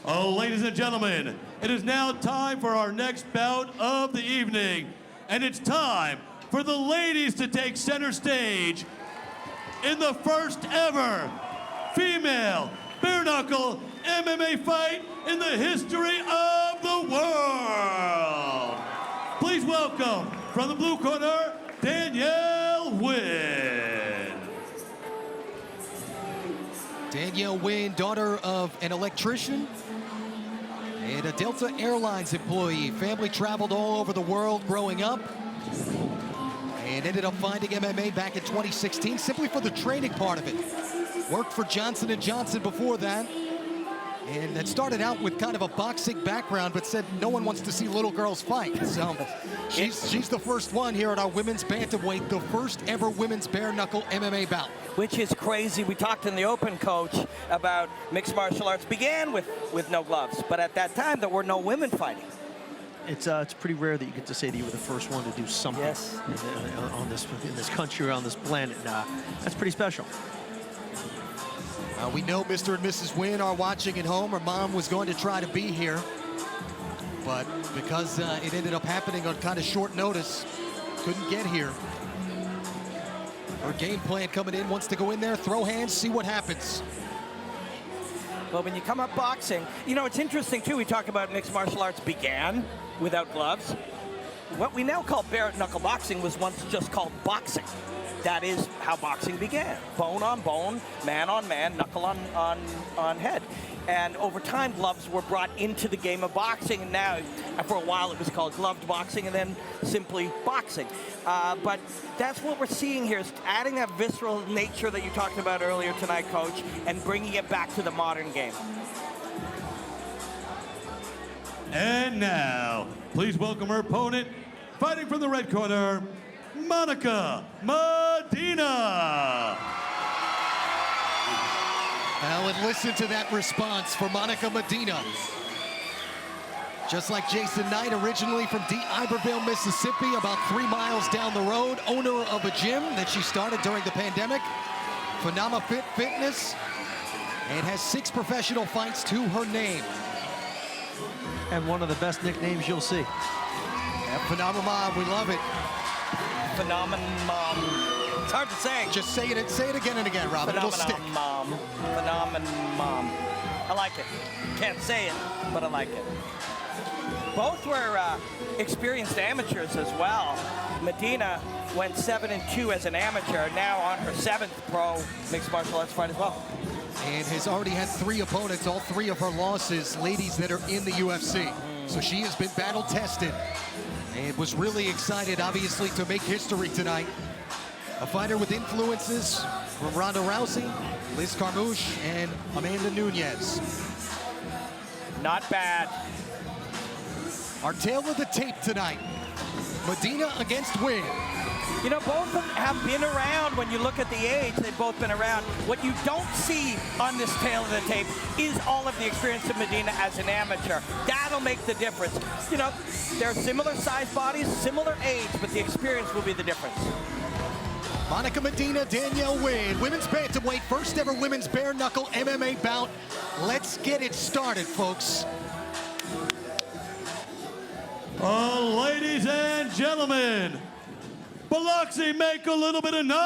Ladies and gentlemen, it is now time for our next bout of the evening, and it's time for the ladies to take center stage in the first ever female bare-knuckle MMA fight in the history of the world. Please welcome, from the blue corner, Danielle Wynn. Danielle Wynn, daughter of an electrician and a Delta Airlines employee. Family traveled all over the world growing up and ended up finding MMA back in 2016 simply for the training part of it. Worked for Johnson & Johnson before that, and had started out with kind of a boxing background, but said no one wants to see little girls fight. So she's the first one here at our women's bantamweight, the first ever women's bare-knuckle MMA bout. Which is crazy. We talked in the open, Coach, about mixed martial arts began with no gloves, but at that time there were no women fighting. It's pretty rare that you get to say that you were the first one to do something in this country or on this planet. That's pretty special. We know Mr. and Mrs. Wynn are watching at home. Her mom was going to try to be here, but because it ended up happening on kind of short notice, couldn't get here. Her game plan coming in, wants to go in there, throw hands, see what happens. Well, when you come up boxing, you know, it's interesting too, we talk about mixed martial arts began without gloves. What we now call bare-knuckle boxing was once just called boxing. That is how boxing began. Bone on bone, man on man, knuckle on head. And over time, gloves were brought into the game of boxing, and now, for a while, it was called gloved boxing, and then simply boxing. But that's what we're seeing here, is adding that visceral nature that you talked about earlier tonight, Coach, and bringing it back to the modern game. And now, please welcome her opponent, fighting from the red corner, Monica Medina. Well, and listen to that response for Monica Medina. Just like Jason Knight, originally from Iberville, Mississippi, about 3 miles down the road, owner of a gym that she started during the pandemic, Phenomena Fitness, and has 6 professional fights to her name. And one of the best nicknames you'll see. Yeah, Phenomena Mom, we love it. Phenomenon Mom. It's hard to say. Just say it again and again, Robin. It'll stick. Mom. Phenomenon Mom. I like it. Can't say it, but I like it. Both were experienced amateurs as well. Medina went 7-2 as an amateur, now on her 7th pro mixed martial arts fight as well. And has already had 3 opponents, all 3 of her losses, ladies that are in the UFC. So she has been battle tested and was really excited, obviously, to make history tonight. A fighter with influences from Ronda Rousey, Liz Carmouche, and Amanda Nunes. Not bad. Our tale of the tape tonight, Medina against Wynn. You know, both of them have been around. When you look at the age, they've both been around. What you don't see on this tale of the tape is all of the experience of Medina as an amateur. That'll make the difference. You know, they're similar size bodies, similar age, but the experience will be the difference. Monica Medina, Danielle Wynn, women's bantamweight, first ever women's bare-knuckle MMA bout. Let's get it started, folks. Ladies and gentlemen, Biloxi, make a little bit of noise.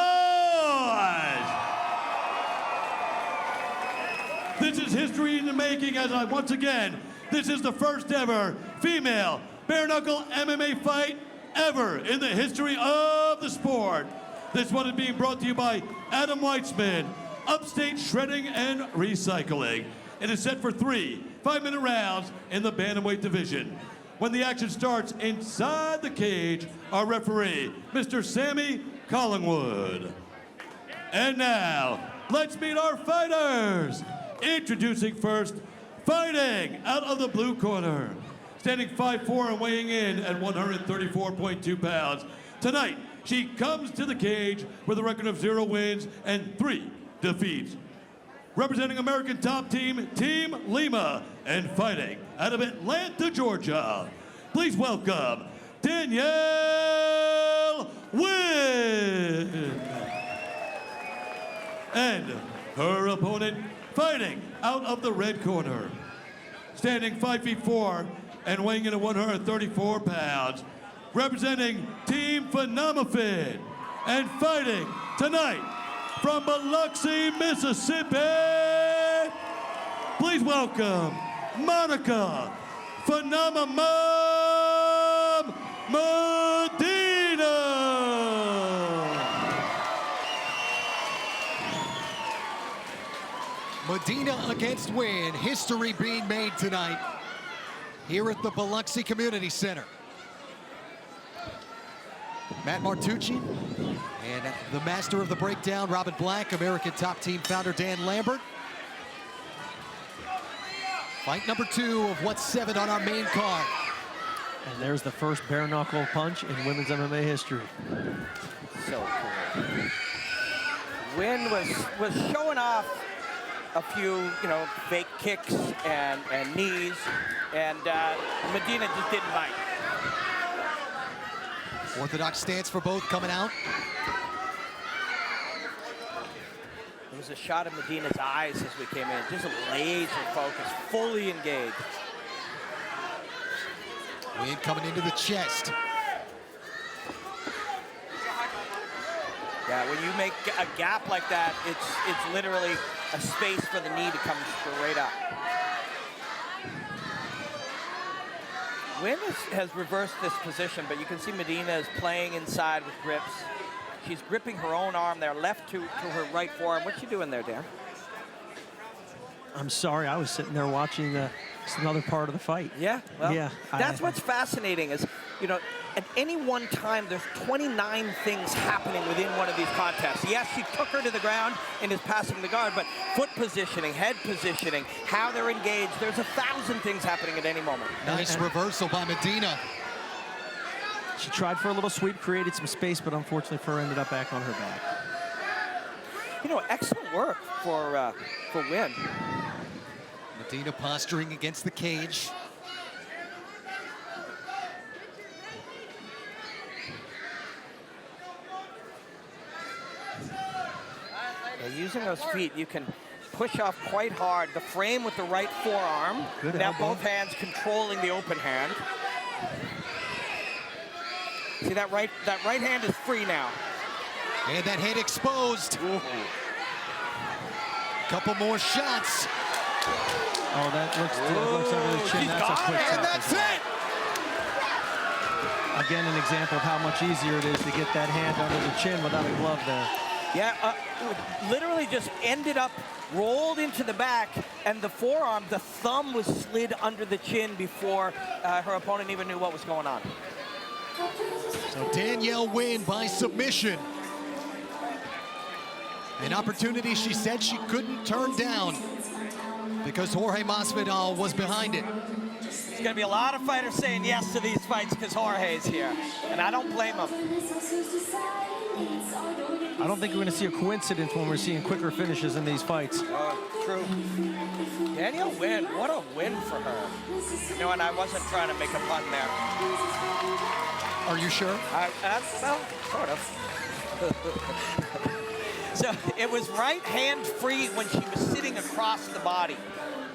This is history in the making, as once again, this is the first ever female bare-knuckle MMA fight ever in the history of the sport. This one is being brought to you by Adam Weitzman, Upstate Shredding and Recycling. It is set for 3 5-minute rounds in the bantamweight division. When the action starts inside the cage, our referee, Mr. Sammy Collingwood. And now, let's meet our fighters. Introducing first, fighting out of the blue corner. Standing 5'4" and weighing in at 134.2 pounds. Tonight, she comes to the cage with a record of 0 wins and 3 defeats. Representing American top team, Team Lima, and fighting out of Atlanta, Georgia. Please welcome Danielle Wynn. And her opponent, fighting out of the red corner. standing 5'4" and weighing in at 134 pounds, representing Team Phenomafid, and fighting tonight from Biloxi, Mississippi, please welcome Monica Phenomenal Medina. Medina against Wynn. History being made tonight here at the Biloxi Community Center. Matt Martucci and the master of the breakdown, Robin Black, American Top Team founder Dan Lambert. Fight number 2 of what's 7 on our main card. And there's the first bare knuckle punch in women's MMA history. So cool. Wynn was showing off a few, fake kicks and knees, and Medina just didn't bite. Orthodox stance for both coming out. There was a shot of Medina's eyes as we came in, just a laser focus, fully engaged. Wynn coming into the chest. Yeah, when you make a gap like that, it's literally a space for the knee to come straight up. Wynn has reversed this position, but you can see Medina is playing inside with grips. She's gripping her own arm there, left to her right forearm. What's she doing there, Dan? I'm sorry, I was sitting there watching it's another part of the fight. Yeah, well, yeah, that's what's fascinating is, at any one time, there's 29 things happening within one of these contests. Yes, she took her to the ground and is passing the guard, but foot positioning, head positioning, how they're engaged, there's 1,000 things happening at any moment. Nice reversal by Medina. She tried for a little sweep, created some space, but unfortunately for her, ended up back on her back. Excellent work for Wynn. Medina posturing against the cage. Using those feet, you can push off quite hard. The frame with the right forearm. Good now elbow. both hands controlling the open hand. See that right hand is free now. And that head exposed. Ooh. Couple more shots. Oh, that looks under the chin. She's That's a got quick it. And tap. that's it. Again, an example of how much easier it is to get that hand under the chin without a glove there. Yeah, literally just ended up rolled into the back, and the forearm, the thumb was slid under the chin before her opponent even knew what was going on. So Danielle Wynn by submission. An opportunity she said she couldn't turn down because Jorge Masvidal was behind it. There's going to be a lot of fighters saying yes to these fights because Jorge's here, and I don't blame them. I don't think we're going to see a coincidence when we're seeing quicker finishes in these fights. True. Danielle Wynn, what a win for her. And I wasn't trying to make a pun there. Are you sure? Well, sort of. So it was right hand free when she was sitting across the body.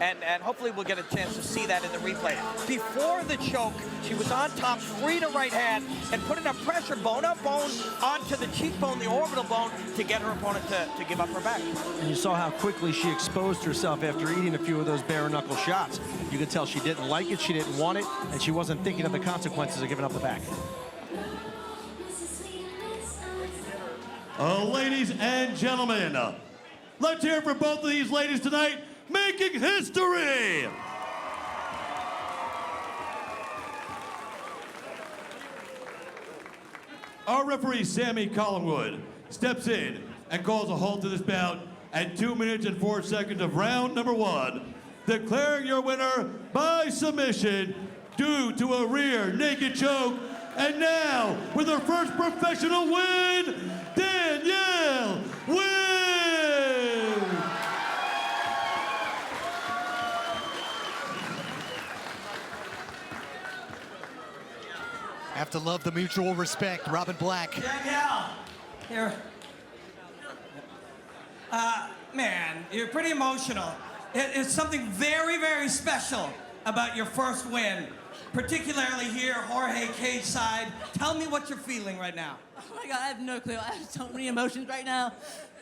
And hopefully we'll get a chance to see that in the replay. Before the choke, she was on top, free to right hand, and put enough pressure, bone up bone, onto the cheekbone, the orbital bone, to get her opponent to give up her back. And you saw how quickly she exposed herself after eating a few of those bare knuckle shots. You could tell she didn't like it, she didn't want it, and she wasn't thinking of the consequences of giving up the back. Ladies and gentlemen, let's hear it for both of these ladies tonight, making history. Our referee, Sammy Collingwood, steps in and calls a halt to this bout at 2 minutes and 4 seconds of round number 1, declaring your winner by submission due to a rear naked choke. And now, with her first professional win, Danielle Wynn! Have to love the mutual respect. Robin Black. Danielle, here. Man, you're pretty emotional. It's something very, very special about your first win, particularly here, Jorge cage side. Tell me what you're feeling right now. Oh my God, I have no clue. I have so many emotions right now.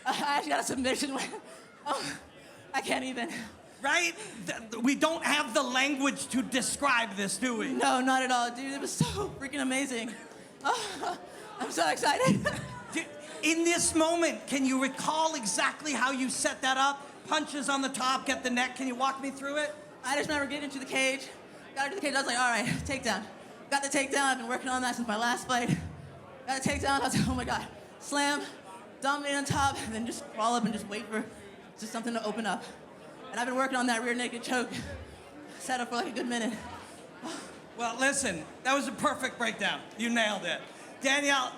I actually got a submission win. Oh, I can't even. Right? We don't have the language to describe this, do we? No, not at all, dude. It was so freaking amazing. Oh, I'm so excited. In this moment, can you recall exactly how you set that up? Punches on the top, get the neck. Can you walk me through it? I just remember getting into the cage. Got into the cage, I was like, all right, takedown. Got the takedown, I've been working on that since my last fight. Got the takedown, I was like, oh my God. Slam, dominate on top, and then just crawl up and just wait for just something to open up. And I've been working on that rear naked choke. Set up for like a good minute. Well, listen, that was a perfect breakdown. You nailed it. Danielle,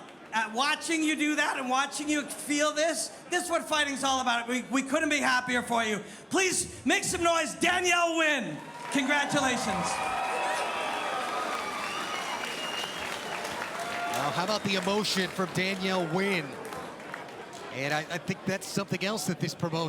watching you do that and watching you feel this is what fighting's all about. We couldn't be happier for you. Please make some noise, Danielle Wynn. Congratulations. Now, how about the emotion from Danielle Wynn? And I think that's something else that this promotion